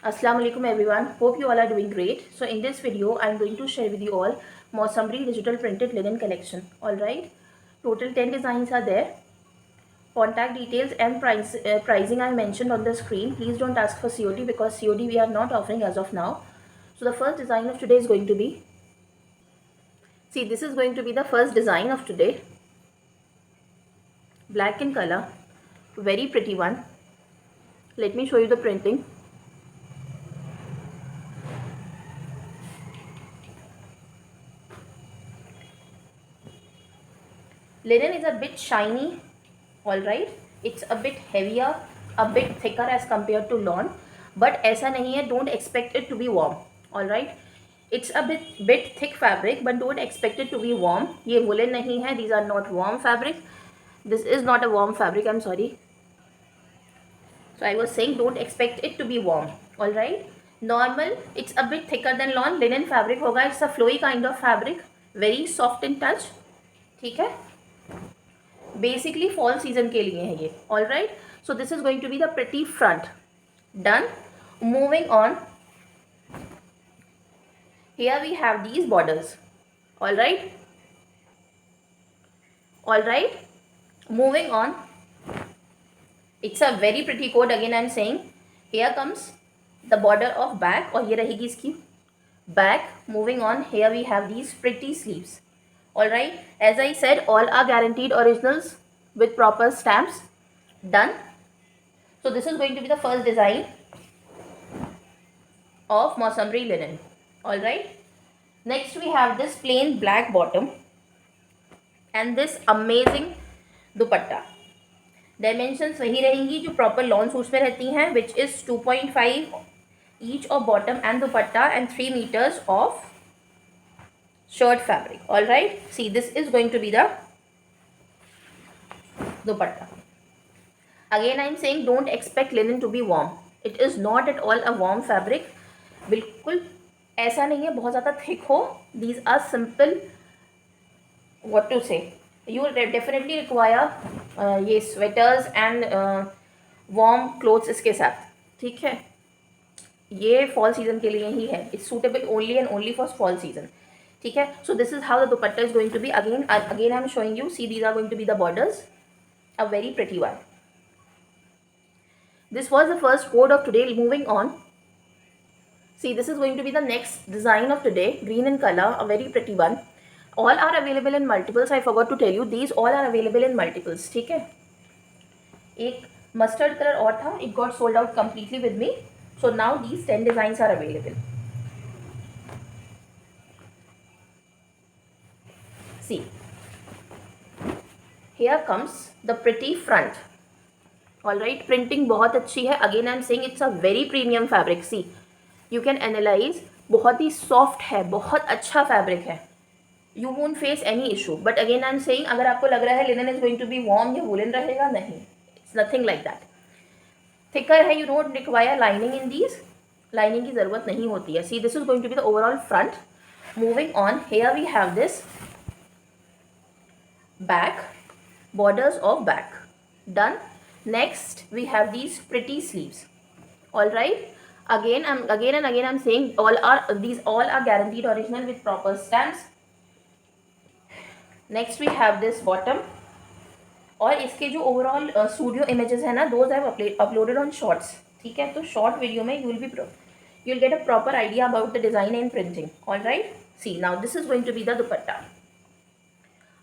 Assalamu alaikum everyone. Hope you all are doing great. So in this video, I am going to share with you all Mosambri digital printed linen collection. Alright. Total 10 designs are there. Contact details and pricing I mentioned on the screen. Please don't ask for COD because COD we are not offering as of now. So the first design of today is going to be, see, this is going to be the first design of today. Black in color. Very pretty one. Let me show you the printing. Linen is a bit shiny, alright. It's a bit heavier, a bit thicker as compared to lawn, but ऐसा नहीं है, don't expect it to be warm, alright. It's a bit thick fabric, but don't expect it to be warm. ये woolen नहीं है, these are not warm fabric. This is not a warm fabric, I'm sorry. So I was saying don't expect it to be warm, alright. Normal, it's a bit thicker than lawn. Linen fabric होगा, it's a flowy kind of fabric, very soft in touch, ठीक है. Basically fall season के लिए है ये. All right, so this is going to be the pretty front. Done. Moving on, here we have these borders. All right, all right. Moving on, it's a very pretty code. Again I am saying here comes the border of back, और ये रहेगी इसकी back. Moving on, here we have these pretty sleeves. Alright, as I said, all are guaranteed originals with proper stamps. Done. So this is going to be the first design of Mosambri linen. Alright, next we have this plain black bottom and this amazing dupatta. Dimensions वही रहेंगी जो proper lawn suits में रहती हैं, which is 2.5 each of bottom and dupatta and 3 meters of shirt fabric. All right, see, this is going to be the dupatta. Again I am saying don't expect linen to be warm. It is not at all a warm fabric. बिल्कुल ऐसा नहीं है बहुत ज़्यादा thick हो. These are simple, what to say, you will definitely require ये sweaters and warm clothes इसके साथ, ठीक है. ये fall season के लिए ही है. It's suitable only and only for fall season. ठीक है. So this is how the dupatta is going to be. Again I am showing you, see, these are going to be the borders. A very pretty one. This was the first code of today. Moving on, see, this is going to be the next design of today. Green in colour, a very pretty one. All are available in multiples. I forgot to tell you, these all are available in multiples. ठीक है. एक mustard colour और था, it got sold out completely with me. So now these 10 designs are available. See, here comes the pretty front. All right, printing बहुत अच्छी है. Again I am saying it's a very premium fabric. See, you can analyze, बहुत ही soft है, बहुत अच्छा fabric है. You won't face any issue. But again I am saying अगर आपको लग रहा है linen is going to be warm या woolen रहेगा, नहीं, it's nothing like that. Thicker है, you don't require lining in these. Lining की ज़रूरत नहीं होती है. See, this is going to be the overall front. Moving on, here we have this back, borders of back. Done. Next we have these pretty sleeves. All right, again and again I'm saying these all are guaranteed original with proper stamps. Next we have this bottom, और इसके जो overall studio images है ना, those have uploaded on shorts. ठीक है, तो short video में you will get a proper idea about the design and printing. All right, see, now this is going to be the dupatta.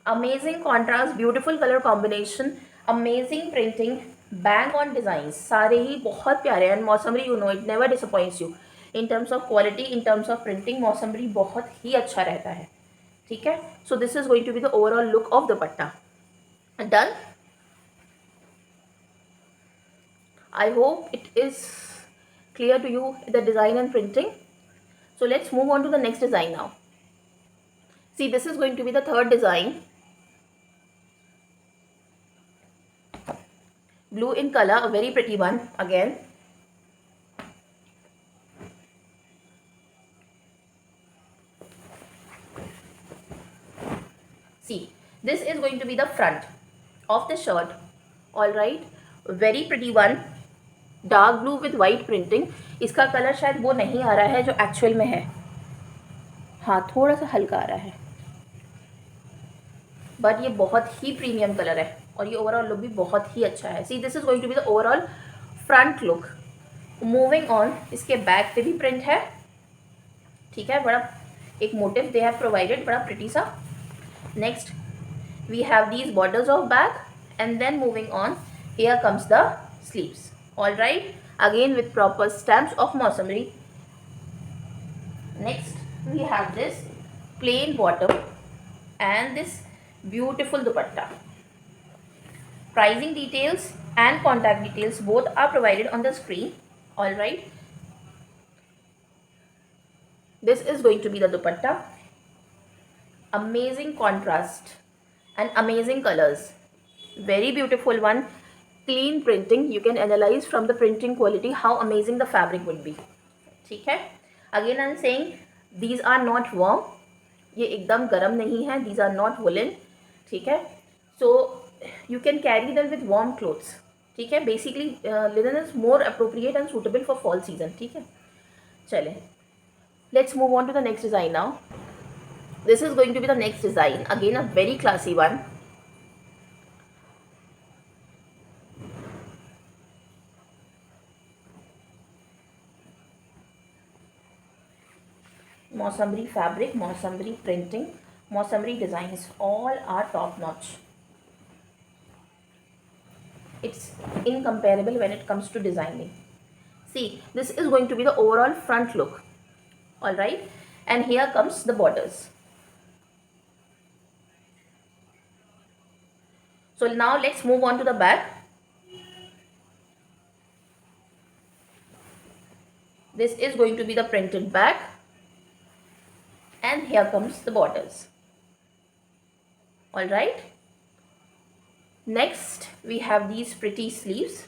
Amazing contrast, beautiful color combination, amazing printing, bang on designs. सारे ही बहुत प्यारे हैं. मौसमरी, you know, it never disappoints you in terms of quality, in terms of printing. मौसमरी बहुत ही अच्छा रहता है. ठीक है. So this is going to be the overall look of dupatta. Done. I hope it is clear to you the design and printing. So let's move on to the next design now. See, this is going to be the third design. Blue in color, a very pretty one again. See, this is going to be the front of the shirt. All right, very pretty one. Dark blue with white printing. इसका colour शायद वो नहीं आ रहा है जो actual में है, हाँ थोड़ा सा हल्का आ रहा है, बट ये बहुत ही प्रीमियम कलर है और ये ओवरऑल लुक भी बहुत ही अच्छा है। See this is going to be the overall front look. Moving on, इसके बैक पे भी प्रिंट है, ठीक है, बड़ा एक मोटिव दे हैव प्रोवाइडेड, बड़ा प्रिटी सा। Next we have these borders of back, and then moving on, here comes the sleeves. All right, again with proper stamps of Mausamri. Next we have this plain bottom and this beautiful dupatta. Pricing details and contact details both are provided on the screen. All right, this is going to be the dupatta. Amazing contrast and amazing colors, very beautiful one. Clean printing, you can analyze from the printing quality how amazing the fabric would be, ठीक है। Again I am saying these are not warm, ये एकदम गर्म नहीं है, these are not woolen, ठीक है। So you can carry them with warm clothes, ठीक है। Basically linen is more appropriate and suitable for fall season, ठीक है। चले, let's move on to the next design now. This is going to be the next design, again a very classy one. Mausamri fabric, Mausamri printing, Mausamri designs, all are top notch. It's incomparable when it comes to designing. See, this is going to be the overall front look. All right, and here comes the borders. So now let's move on to the back. This is going to be the printed back, and here comes the borders. All right, next we have these pretty sleeves,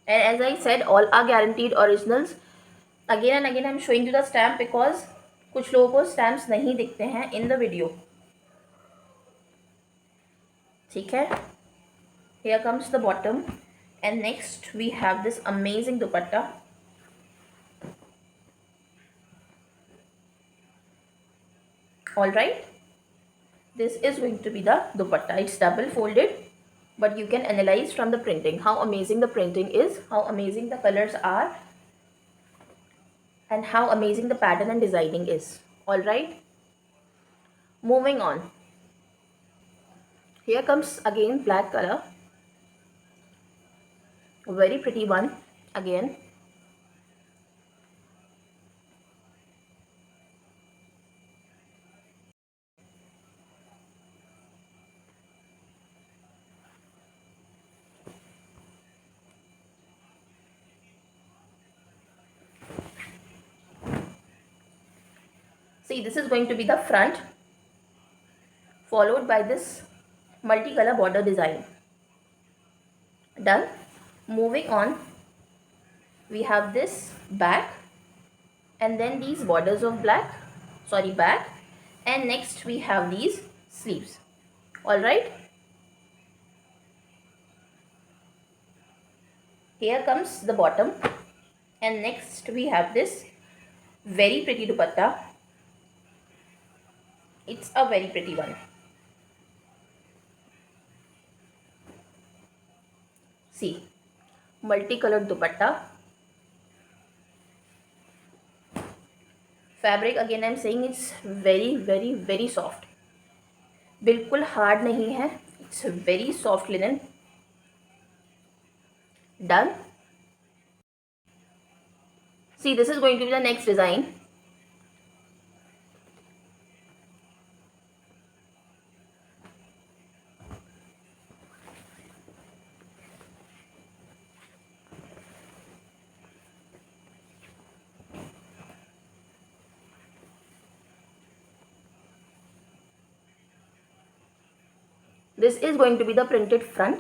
and as I said, all are guaranteed originals. Again and again I'm showing you the stamp because कुछ लोगों को stamps नहीं दिखते हैं in the video, ठीक है। Here comes the bottom, and next we have this amazing dupatta. All right, this is going to be the dupatta. It's double folded, but you can analyze from the printing how amazing the printing is, how amazing the colors are, and how amazing the pattern and designing is. All right, moving on, here comes again black color, very pretty one again. See, this is going to be the front, followed by this multicolor border design. Done. Moving on, we have this back, and then these borders of back, and next we have these sleeves. All right, here comes the bottom, and next we have this very pretty dupatta. It's a very pretty one. See, multicolored dupatta. Fabric, again I'm saying, it's very very very soft, बिल्कुल hard नहीं है, it's a very soft linen. Done. See, this is going to be the next design. This is going to be the printed front,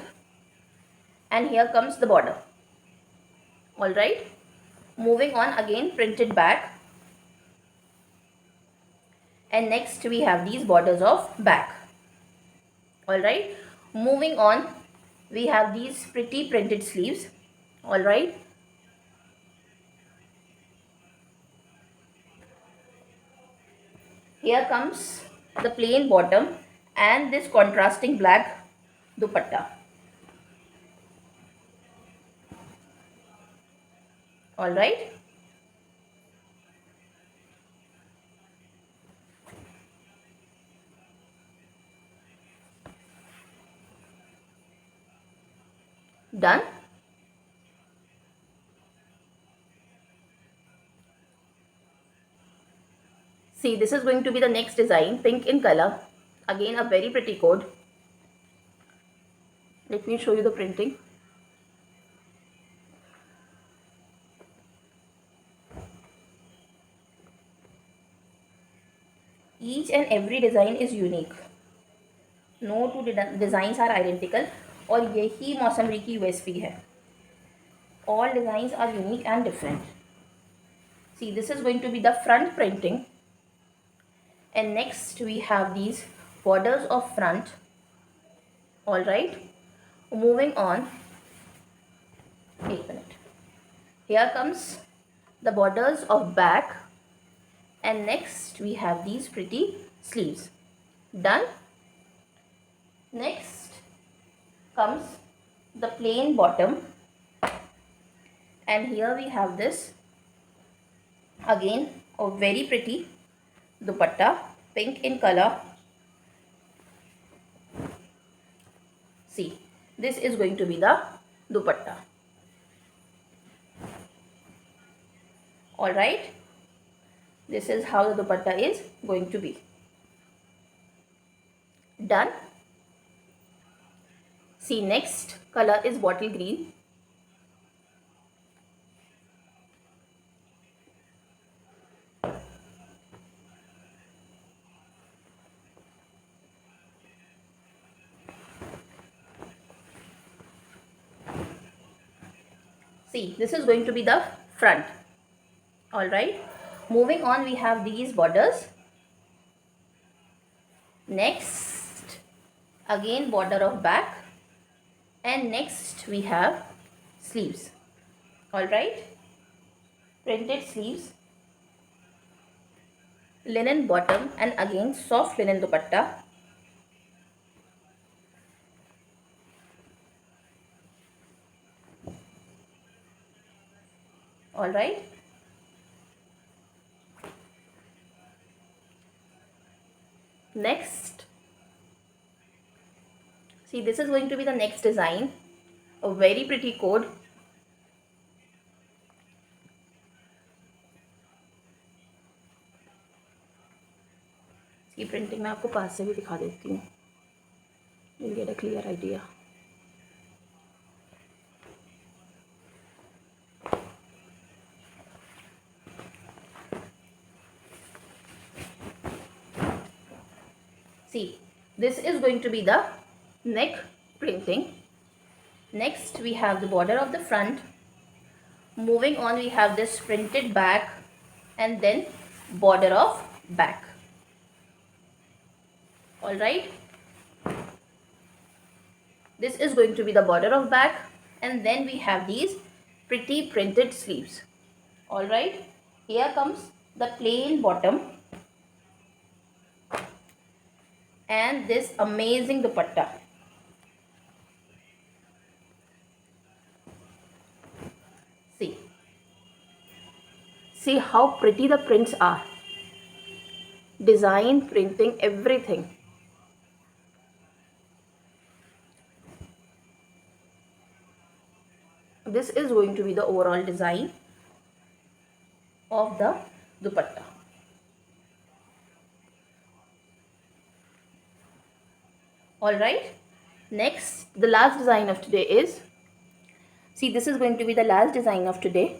and here comes the border. All right, moving on, again printed back, and next we have these borders of back. All right, moving on, we have these pretty printed sleeves. All right, Here comes the plain bottom and this contrasting black dupatta. All right. Done. See, this is going to be the next design, pink in color. Again, a very pretty code. Let me show you the printing. Each and every design is unique. No two designs are identical. और यही मौसमरी की USP है. All designs are unique and different. See, this is going to be the front printing. And next we have these borders of front. All right. Moving on. Wait a minute. Here comes the borders of back. And next we have these pretty sleeves. Done. Next comes the plain bottom, and here we have this again a very pretty dupatta, pink in color. See, this is going to be the dupatta. All right, this is how the dupatta is going to be. Done. See, next color is bottle green. See, this is going to be the front. All right. Moving on, we have these borders. Next, again border of back. And next we have sleeves. All right. Printed sleeves. Linen bottom and again soft linen dupatta. All right. Next, see, this is going to be the next design, a very pretty code. इसकी printing मैं आपको पास से भी दिखा देती हूँ. You'll get a clear idea. See, this is going to be the neck printing. Next we have the border of the front. Moving on, we have this printed back and then border of back. All right. This is going to be the border of back, and then we have these pretty printed sleeves. All right. Here comes the plain bottom and this amazing dupatta. See how pretty the prints are. Design, printing, everything. This is going to be the overall design of the dupatta. Alright, next, the last design of today is, see, this is going to be the last design of today.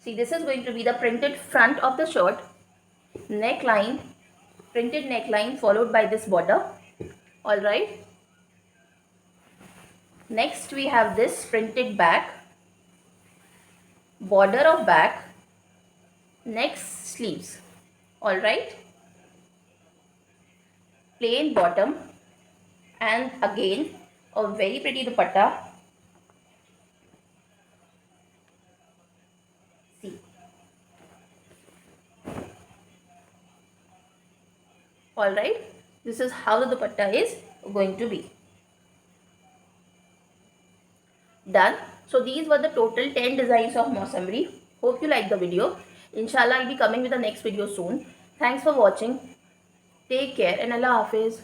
See, this is going to be the printed front of the shirt, neckline, printed neckline followed by this border. All right. Next we have this printed back, border of back, next sleeves. All right, plain bottom, and again a very pretty dupatta. See, all right, this is how the dupatta is going to be done. So these were the total 10 designs of Mausamri. Hope you like the video. Inshallah, I'll be coming with the next video soon. Thanks for watching. Take care and Allah Hafiz.